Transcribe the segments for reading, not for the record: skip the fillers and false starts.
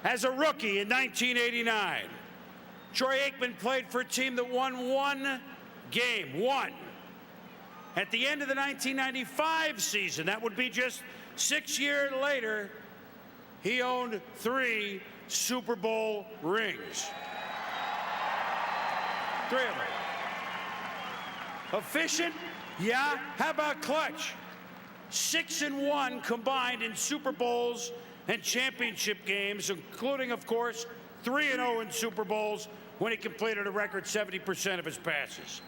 as a rookie in 1989. Troy Aikman played for a team that won one game, one. At the end of the 1995 season, that would be just 6 years later, he owned 3 Super Bowl rings. 3 of them. Efficient? Yeah. How about clutch? 6-1 combined in Super Bowls and championship games, including, of course, 3-0 in Super Bowls when he completed a record 70% of his passes.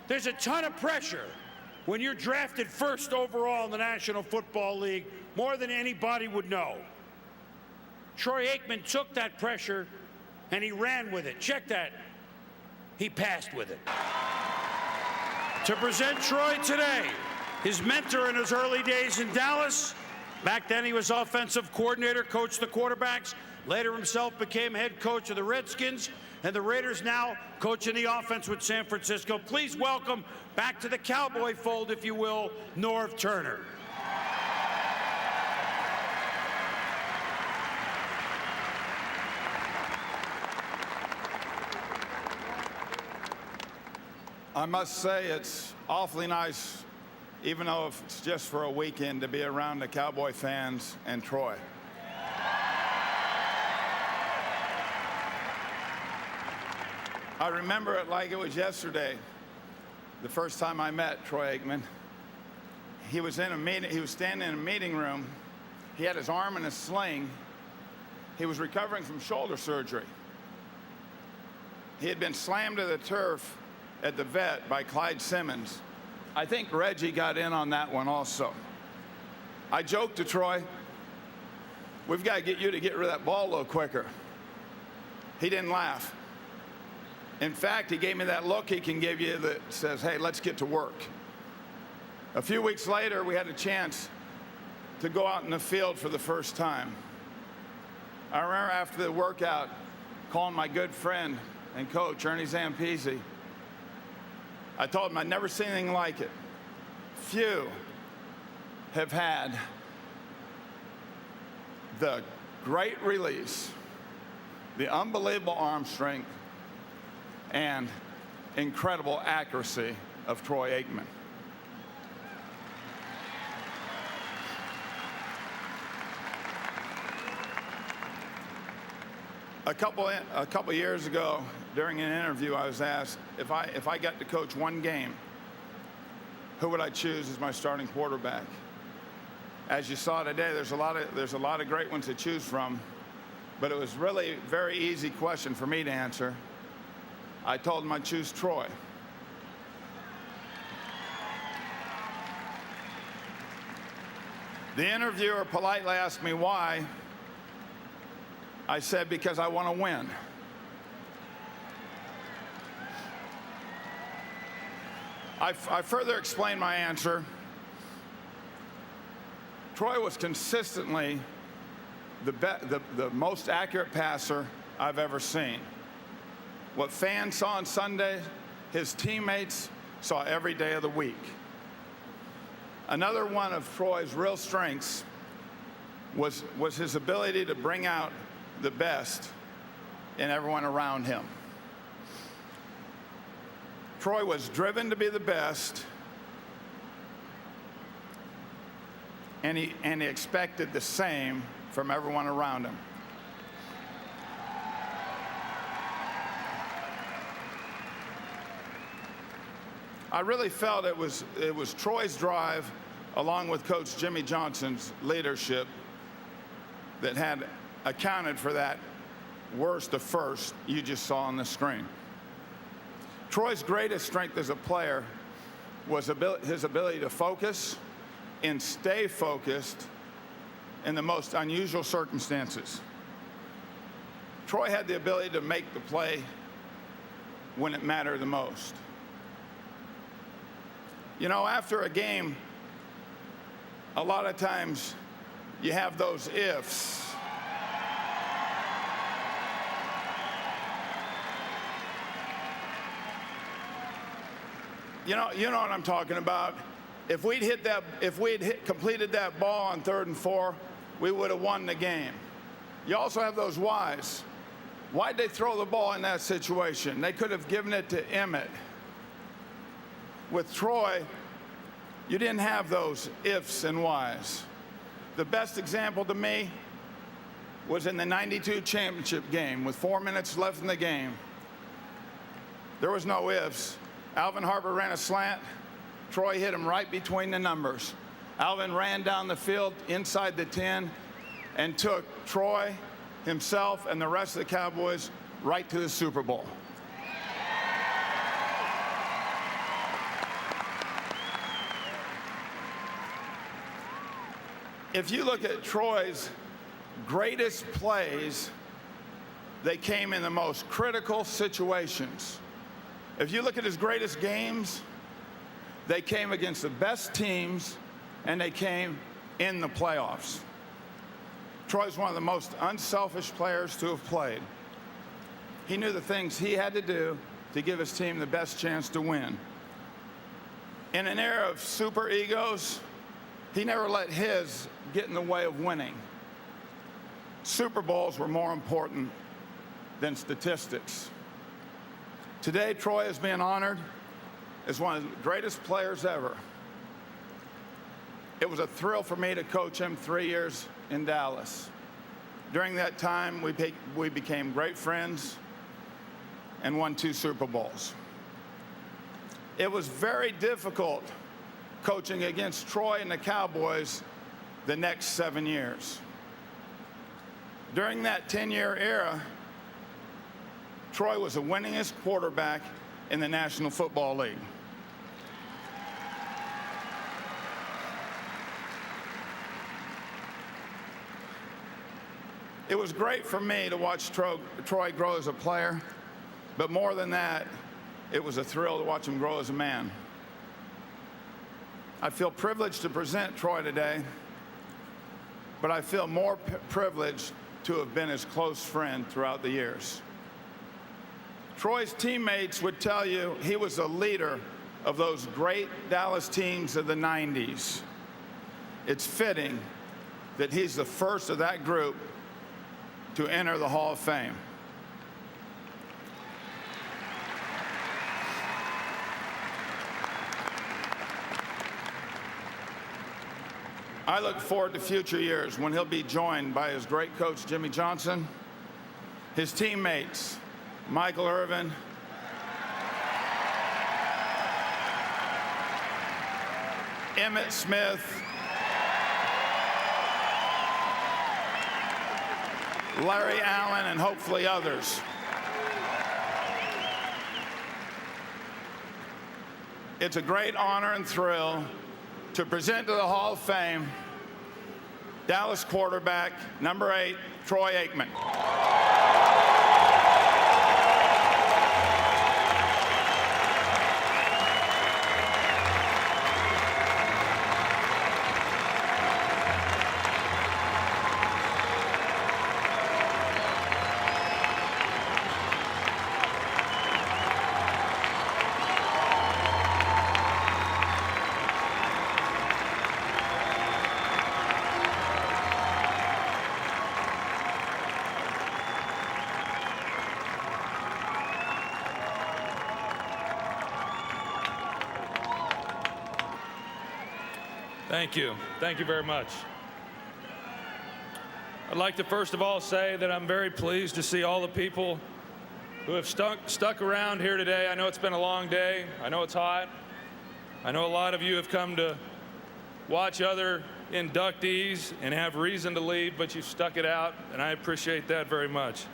There's a ton of pressure when you're drafted first overall in the National Football League, more than anybody would know. Troy Aikman took that pressure and he ran with it. Check that. He passed with it. To present Troy today, his mentor in his early days in Dallas. Back then he was offensive coordinator, coached the quarterbacks, later himself became head coach of the Redskins, and the Raiders now coaching the offense with San Francisco. Please welcome back to the Cowboy fold, if you will, Norv Turner. I must say it's awfully nice, even though if it's just for a weekend, to be around the Cowboy fans and Troy. I remember it like it was yesterday, the first time I met Troy Aikman. He was in a meeting, he was standing in a meeting room. He had his arm in a sling. He was recovering from shoulder surgery. He had been slammed to the turf at the vet by Clyde Simmons. I think Reggie got in on that one also. I joked to Troy, we've got to get you to get rid of that ball a little quicker. He didn't laugh. In fact, he gave me that look he can give you that says, hey, let's get to work. A few weeks later, we had a chance to go out in the field for the first time. I remember after the workout, calling my good friend and coach, Ernie Zampese. I told him I'd never seen anything like it. Few have had the great release, the unbelievable arm strength, and incredible accuracy of Troy Aikman. A couple years ago, during an interview, I was asked if I got to coach one game, who would I choose as my starting quarterback? As you saw today, there's a lot of great ones to choose from, but it was really a very easy question for me to answer. I told him I'd choose Troy. The interviewer politely asked me why. I said, because I want to win. I further explained my answer. Troy was consistently the most accurate passer I've ever seen. What fans saw on Sunday, his teammates saw every day of the week. Another one of Troy's real strengths was his ability to bring out the best in everyone around him. Troy was driven to be the best, and he expected the same from everyone around him. I really felt it was Troy's drive, along with Coach Jimmy Johnson's leadership, that had accounted for that worst of first you just saw on the screen. Troy's greatest strength as a player was his ability to focus and stay focused in the most unusual circumstances. Troy had the ability to make the play when it mattered the most. You know, after a game, a lot of times you have those ifs. You know what I'm talking about. If we'd completed that ball on 3rd and 4, we would have won the game. You also have those whys. Why'd they throw the ball in that situation? They could have given it to Emmett. With Troy, you didn't have those ifs and whys. The best example to me was in the '92 championship game with 4 minutes left in the game. There was no ifs. Alvin Harper ran a slant. Troy hit him right between the numbers. Alvin ran down the field inside the 10 and took Troy, himself, and the rest of the Cowboys right to the Super Bowl. If you look at Troy's greatest plays, they came in the most critical situations. If you look at his greatest games, they came against the best teams, and they came in the playoffs. Troy's one of the most unselfish players to have played. He knew the things he had to do to give his team the best chance to win. In an era of super egos, he never let his get in the way of winning. Super Bowls were more important than statistics. Today, Troy is being honored as one of the greatest players ever. It was a thrill for me to coach him 3 years in Dallas. During that time, we became great friends and won 2 Super Bowls. It was very difficult coaching against Troy and the Cowboys the next 7 years. During that 10-year era, Troy was the winningest quarterback in the National Football League. It was great for me to watch Troy grow as a player, but more than that, it was a thrill to watch him grow as a man. I feel privileged to present Troy today, but I feel more privileged to have been his close friend throughout the years. Troy's teammates would tell you he was a leader of those great Dallas teams of the '90s. It's fitting that he's the first of that group to enter the Hall of Fame. I look forward to future years when he'll be joined by his great coach, Jimmy Johnson, his teammates, Michael Irvin, Emmitt Smith, Larry Allen, and hopefully others. It's a great honor and thrill to present to the Hall of Fame Dallas quarterback, number 8, Troy Aikman. Thank you. Thank you very much. I'd like to first of all say that I'm very pleased to see all the people who have stuck around here today. I know it's been a long day. I know it's hot. I know a lot of you have come to watch other inductees and have reason to leave, but you've stuck it out, and I appreciate that very much.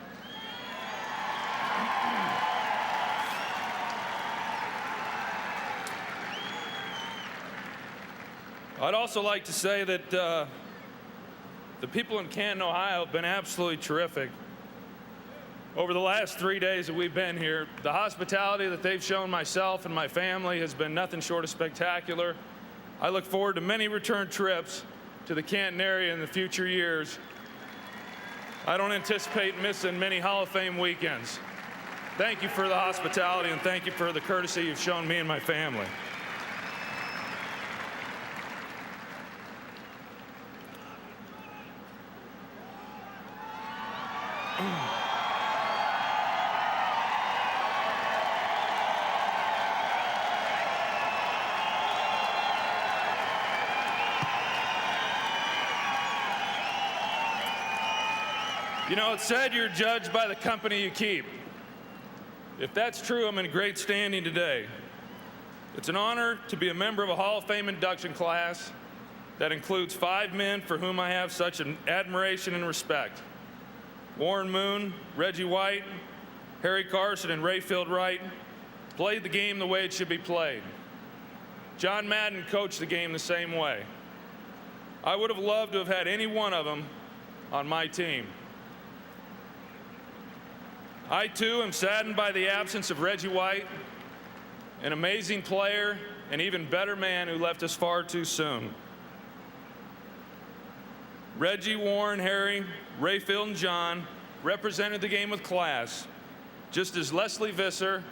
I'd also like to say that the people in Canton, Ohio have been absolutely terrific. Over the last 3 days that we've been here, the hospitality that they've shown myself and my family has been nothing short of spectacular. I look forward to many return trips to the Canton area in the future years. I don't anticipate missing many Hall of Fame weekends. Thank you for the hospitality, and thank you for the courtesy you've shown me and my family. You know, it's said you're judged by the company you keep. If that's true, I'm in great standing today. It's an honor to be a member of a Hall of Fame induction class that includes 5 men for whom I have such an admiration and respect. Warren Moon, Reggie White, Harry Carson, and Rayfield Wright played the game the way it should be played. John Madden coached the game the same way. I would have loved to have had any one of them on my team. I, too, am saddened by the absence of Reggie White, an amazing player and even better man who left us far too soon. Reggie, Warren, Harry, Rayfield, and John represented the game with class, just as Leslie Visser,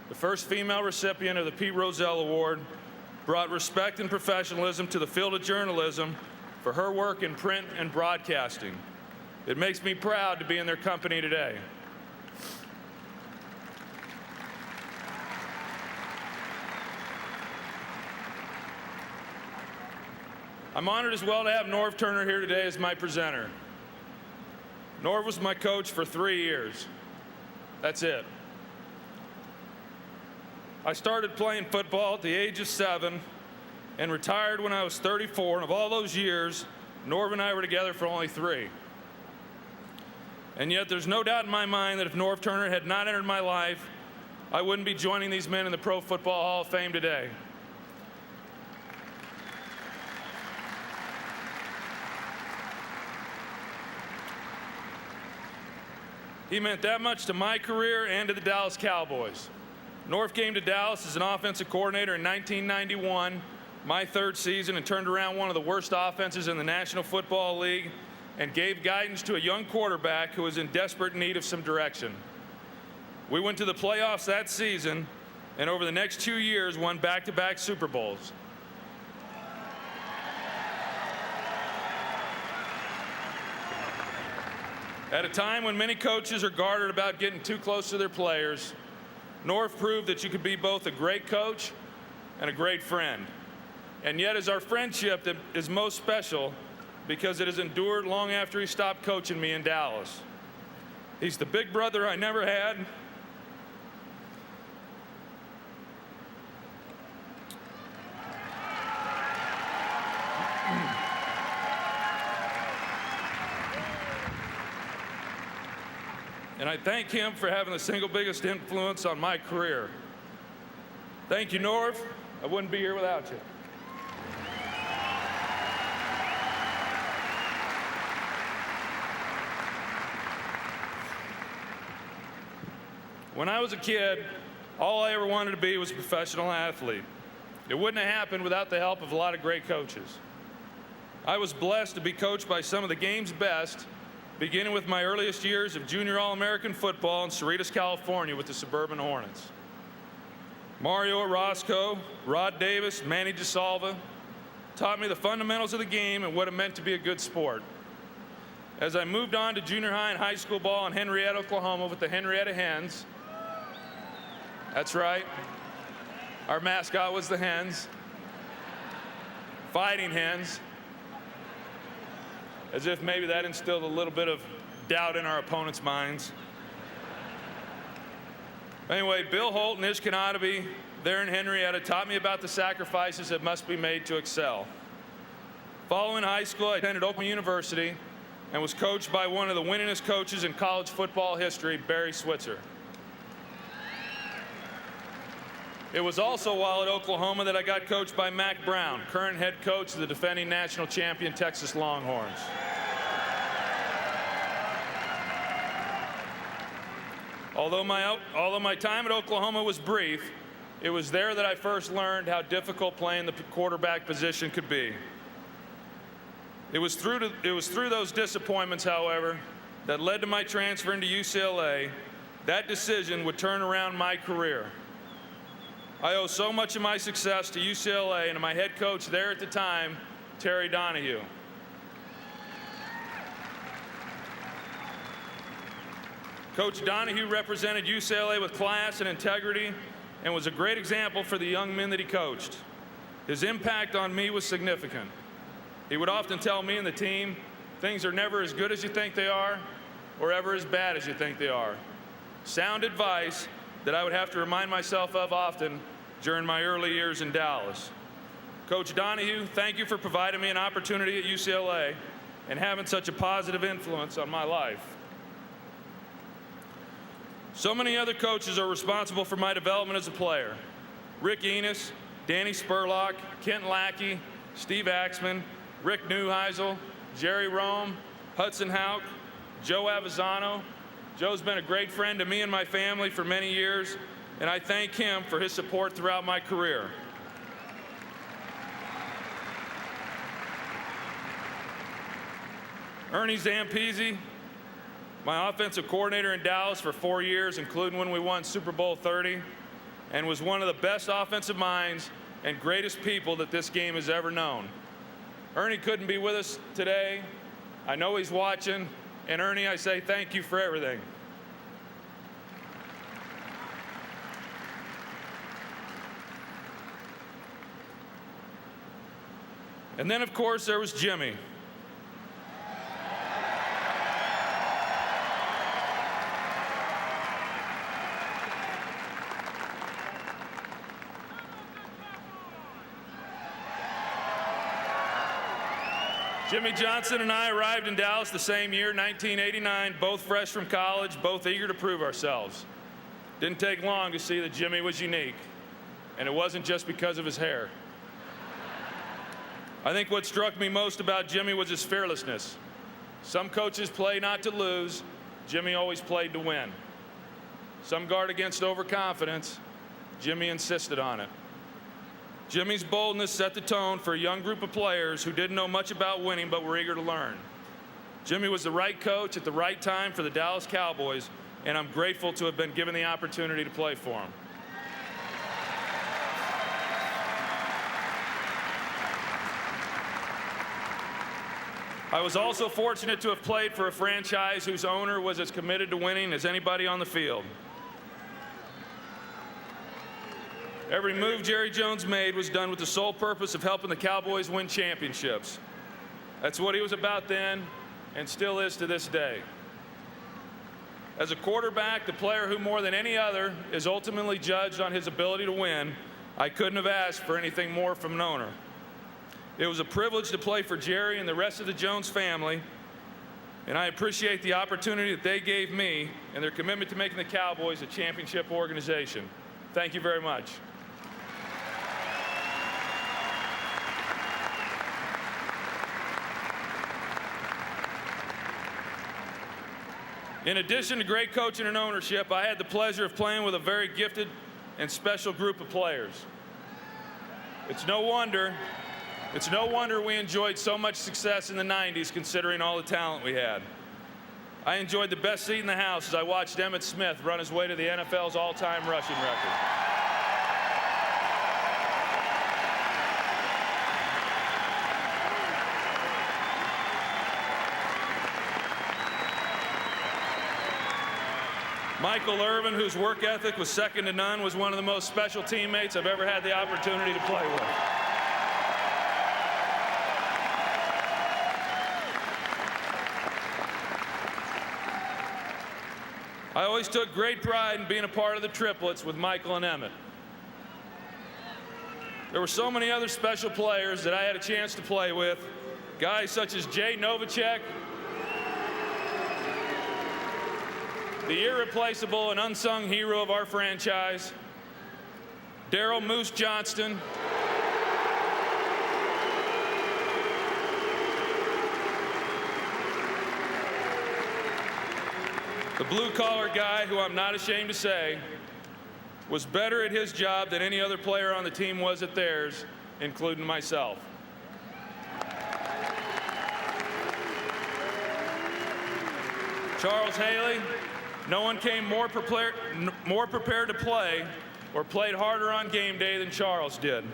the first female recipient of the Pete Rozelle Award, brought respect and professionalism to the field of journalism for her work in print and broadcasting. It makes me proud to be in their company today. I'm honored as well to have Norv Turner here today as my presenter. Norv was my coach for 3 years. That's it. I started playing football at the age of 7 and retired when I was 34, and of all those years, Norv and I were together for only 3. And yet there's no doubt in my mind that if Norv Turner had not entered my life, I wouldn't be joining these men in the Pro Football Hall of Fame today. He meant that much to my career and to the Dallas Cowboys. Norv came to Dallas as an offensive coordinator in 1991, my 3rd season, and turned around one of the worst offenses in the National Football League and gave guidance to a young quarterback who was in desperate need of some direction. We went to the playoffs that season, and over the next 2 years won back-to-back Super Bowls. At a time when many coaches are guarded about getting too close to their players, Norv proved that you could be both a great coach and a great friend. And yet, it's our friendship that is most special because it has endured long after he stopped coaching me in Dallas. He's the big brother I never had. And I thank him for having the single biggest influence on my career. Thank you, Norv. I wouldn't be here without you. When I was a kid, all I ever wanted to be was a professional athlete. It wouldn't have happened without the help of a lot of great coaches. I was blessed to be coached by some of the game's best, beginning with my earliest years of junior All-American football in Cerritos, California with the Suburban Hornets. Mario Orozco, Rod Davis, Manny DeSalva taught me the fundamentals of the game and what it meant to be a good sport. As I moved on to junior high and high school ball in Henrietta, Oklahoma with the Henrietta Hens, that's right, our mascot was the Hens, Fighting Hens, as if maybe that instilled a little bit of doubt in our opponents' minds. Anyway, Bill Holt and Ish Kanatabe there in Henrietta taught me about the sacrifices that must be made to excel. Following high school, I attended Oklahoma University and was coached by one of the winningest coaches in college football history, Barry Switzer. It was also while at Oklahoma that I got coached by Mack Brown, current head coach of the defending national champion Texas Longhorns. Although my time at Oklahoma was brief, it was there that I first learned how difficult playing the quarterback position could be. It was through those disappointments, however, that led to my transfer into UCLA. That decision would turn around my career. I owe so much of my success to UCLA and to my head coach there at the time, Terry Donahue. Coach Donahue represented UCLA with class and integrity and was a great example for the young men that he coached. His impact on me was significant. He would often tell me and the team, things are never as good as you think they are, or ever as bad as you think they are. Sound advice that I would have to remind myself of often during my early years in Dallas. Coach Donahue, thank you for providing me an opportunity at UCLA and having such a positive influence on my life. So many other coaches are responsible for my development as a player. Rick Enos, Danny Spurlock, Kent Lackey, Steve Aikman, Rick Neuheisel, Jerry Rome, Hudson Houck, Joe Avisano. Joe's been a great friend to me and my family for many years, and I thank him for his support throughout my career. Ernie Zampese, my offensive coordinator in Dallas for 4 years, including when we won Super Bowl 30, and was one of the best offensive minds and greatest people that this game has ever known. Ernie couldn't be with us today. I know he's watching, and Ernie, I say thank you for everything. And then, of course, there was Jimmy. Jimmy Johnson and I arrived in Dallas the same year, 1989, both fresh from college, both eager to prove ourselves. Didn't take long to see that Jimmy was unique, and it wasn't just because of his hair. I think what struck me most about Jimmy was his fearlessness. Some coaches play not to lose. Jimmy always played to win. Some guard against overconfidence. Jimmy insisted on it. Jimmy's boldness set the tone for a young group of players who didn't know much about winning but were eager to learn. Jimmy was the right coach at the right time for the Dallas Cowboys, and I'm grateful to have been given the opportunity to play for him. I was also fortunate to have played for a franchise whose owner was as committed to winning as anybody on the field. Every move Jerry Jones made was done with the sole purpose of helping the Cowboys win championships. That's what he was about then and still is to this day. As a quarterback, the player who more than any other is ultimately judged on his ability to win, I couldn't have asked for anything more from an owner. It was a privilege to play for Jerry and the rest of the Jones family, and I appreciate the opportunity that they gave me and their commitment to making the Cowboys a championship organization. Thank you very much. In addition to great coaching and ownership, I had the pleasure of playing with a very gifted and special group of players. It's no wonder we enjoyed so much success in the 90s, considering all the talent we had. I enjoyed the best seat in the house as I watched Emmitt Smith run his way to the NFL's all-time rushing record. Michael Irvin, whose work ethic was second to none, was one of the most special teammates I've ever had the opportunity to play with. I always took great pride in being a part of the triplets with Michael and Emmitt. There were so many other special players that I had a chance to play with, guys such as Jay Novacek, the irreplaceable and unsung hero of our franchise, Daryl Moose Johnston, the blue-collar guy who I'm not ashamed to say was better at his job than any other player on the team was at theirs, including myself. Charles Hayley, no one came more prepared to play or played harder on game day than Charles did.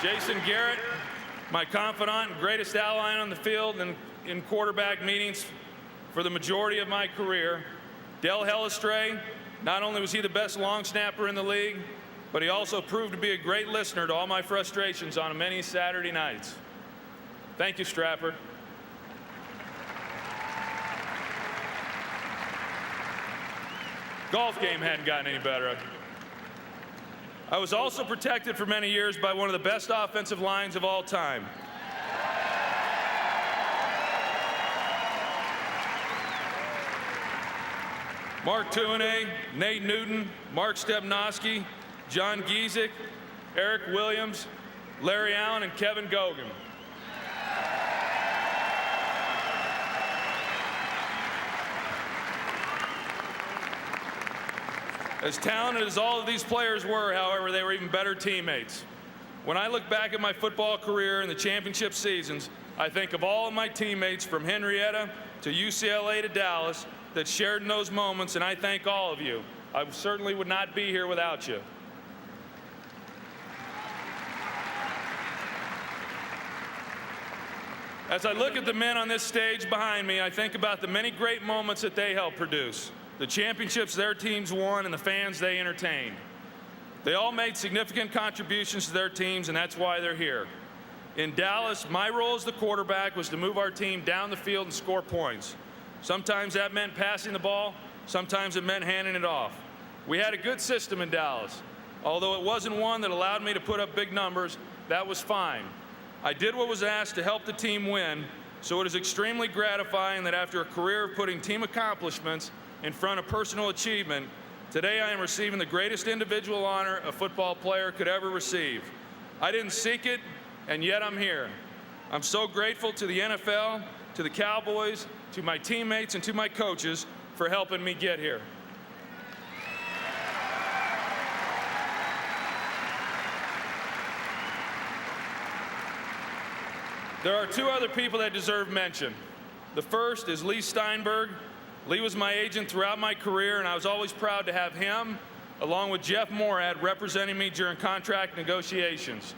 Jason Garrett, my confidant and greatest ally on the field and in quarterback meetings for the majority of my career. Del Hellestray, not only was he the best long snapper in the league, but he also proved to be a great listener to all my frustrations on many Saturday nights. Thank you, Strapper. golf game hadn't gotten any better. I was also protected for many years by one of the best offensive lines of all time. Mark Tuinay, Nate Newton, Mark Stepnoski, John Giesick, Eric Williams, Larry Allen, and Kevin Gogan. As talented as all of these players were, however, they were even better teammates. When I look back at my football career and the championship seasons, I think of all of my teammates from Henrietta to UCLA to Dallas that shared in those moments, and I thank all of you. I certainly would not be here without you. As I look at the men on this stage behind me, I think about the many great moments that they helped produce, the championships their teams won, and the fans they entertained. They all made significant contributions to their teams, and that's why they're here. In Dallas, my role as the quarterback was to move our team down the field and score points. Sometimes that meant passing the ball, sometimes it meant handing it off. We had a good system in Dallas. Although it wasn't one that allowed me to put up big numbers, that was fine. I did what was asked to help the team win, so it is extremely gratifying that after a career of putting team accomplishments in front of personal achievement, today I am receiving the greatest individual honor a football player could ever receive. I didn't seek it, and yet I'm here. I'm so grateful to the NFL, to the Cowboys, to my teammates, and to my coaches for helping me get here. There are two other people that deserve mention. The first is Leigh Steinberg. Leigh was my agent throughout my career, and I was always proud to have him, along with Jeff Morad, representing me during contract negotiations.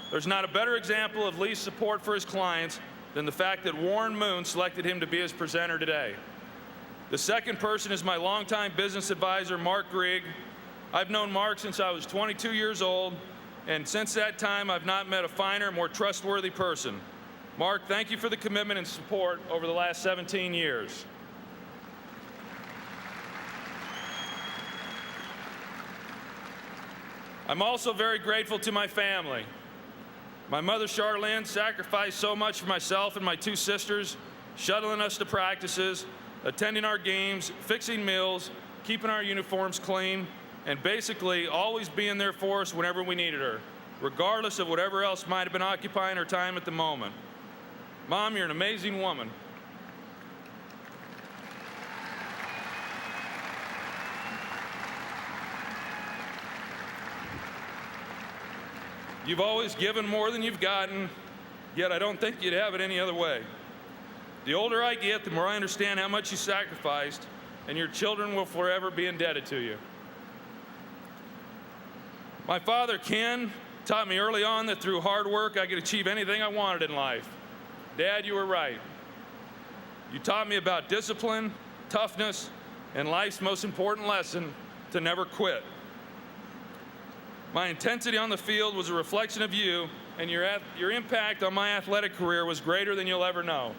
There's not a better example of Leigh's support for his clients than the fact that Warren Moon selected him to be his presenter today. The second person is my longtime business advisor, Mark Grigg. I've known Mark since I was 22 years old, and since that time, I've not met a finer, more trustworthy person. Mark, thank you for the commitment and support over the last 17 years. I'm also very grateful to my family. My mother, Charlene, sacrificed so much for myself and my two sisters, shuttling us to practices, attending our games, fixing meals, keeping our uniforms clean, and basically always being there for us whenever we needed her, regardless of whatever else might have been occupying her time at the moment. Mom, you're an amazing woman. You've always given more than you've gotten, yet I don't think you'd have it any other way. The older I get, the more I understand how much you sacrificed, and your children will forever be indebted to you. My father, Ken, taught me early on that through hard work I could achieve anything I wanted in life. Dad, you were right. You taught me about discipline, toughness, and life's most important lesson, to never quit. My intensity on the field was a reflection of you, and your impact on my athletic career was greater than you'll ever know.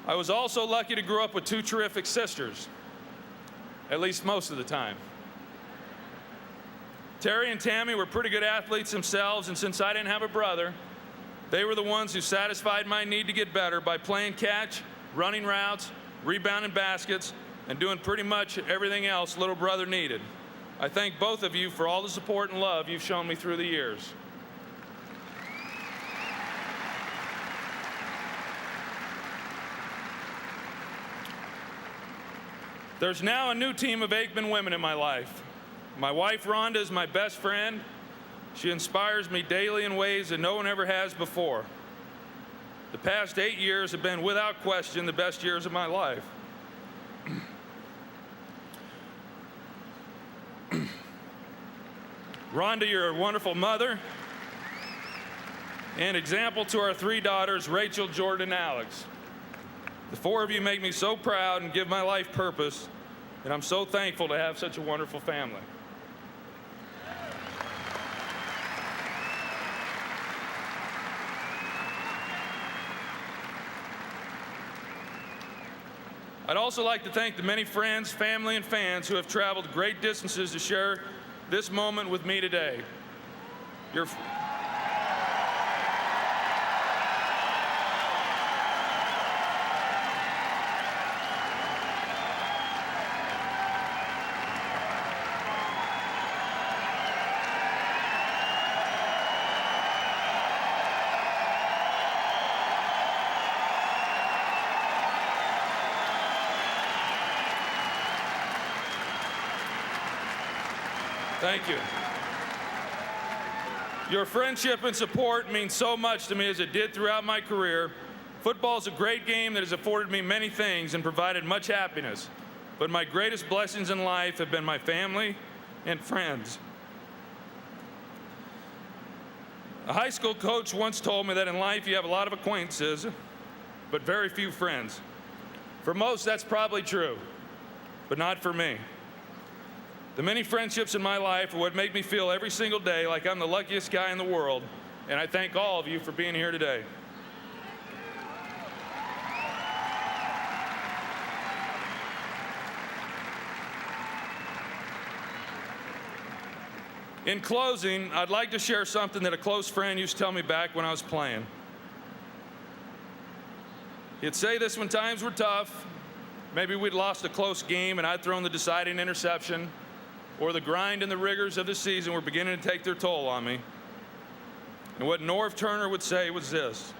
I was also lucky to grow up with two terrific sisters, at least most of the time. Terry and Tammy were pretty good athletes themselves, and since I didn't have a brother, they were the ones who satisfied my need to get better by playing catch, running routes, rebounding baskets, and doing pretty much everything else little brother needed. I thank both of you for all the support and love you've shown me through the years. There's now a new team of Aikman women in my life. My wife, Rhonda, is my best friend. She inspires me daily in ways that no one ever has before. The past 8 years have been, without question, the best years of my life. Rhonda, you're a wonderful mother and example to our three daughters, Rachel, Jordan, and Alex. The four of you make me so proud and give my life purpose, and I'm so thankful to have such a wonderful family. I'd also like to thank the many friends, family, and fans who have traveled great distances to share this moment with me today. Your Thank you. Your friendship and support means so much to me as it did throughout my career. Football is a great game that has afforded me many things and provided much happiness. But my greatest blessings in life have been my family and friends. A high school coach once told me that in life you have a lot of acquaintances, but very few friends. For most, that's probably true, but not for me. The many friendships in my life are what make me feel every single day like I'm the luckiest guy in the world, and I thank all of you for being here today. In closing, I'd like to share something that a close friend used to tell me back when I was playing. He'd say this when times were tough. Maybe we'd lost a close game and I'd thrown the deciding interception, or the grind and the rigors of the season were beginning to take their toll on me. And what Norv Turner would say was this: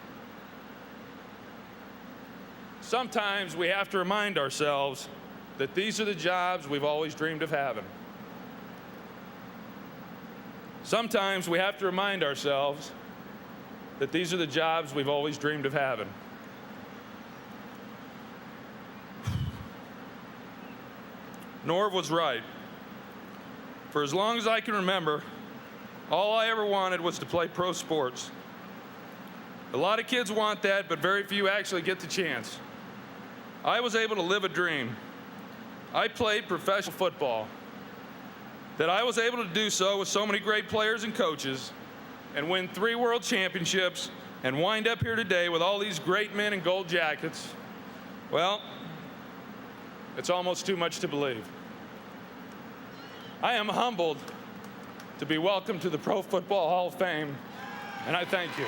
sometimes we have to remind ourselves that these are the jobs we've always dreamed of having. Sometimes we have to remind ourselves that these are the jobs we've always dreamed of having. Norv was right. For as long as I can remember, all I ever wanted was to play pro sports. A lot of kids want that, but very few actually get the chance. I was able to live a dream. I played professional football. That I was able to do so with so many great players and coaches, and win 3 world championships, and wind up here today with all these great men in gold jackets, well, it's almost too much to believe. I am humbled to be welcomed to the Pro Football Hall of Fame, and I thank you.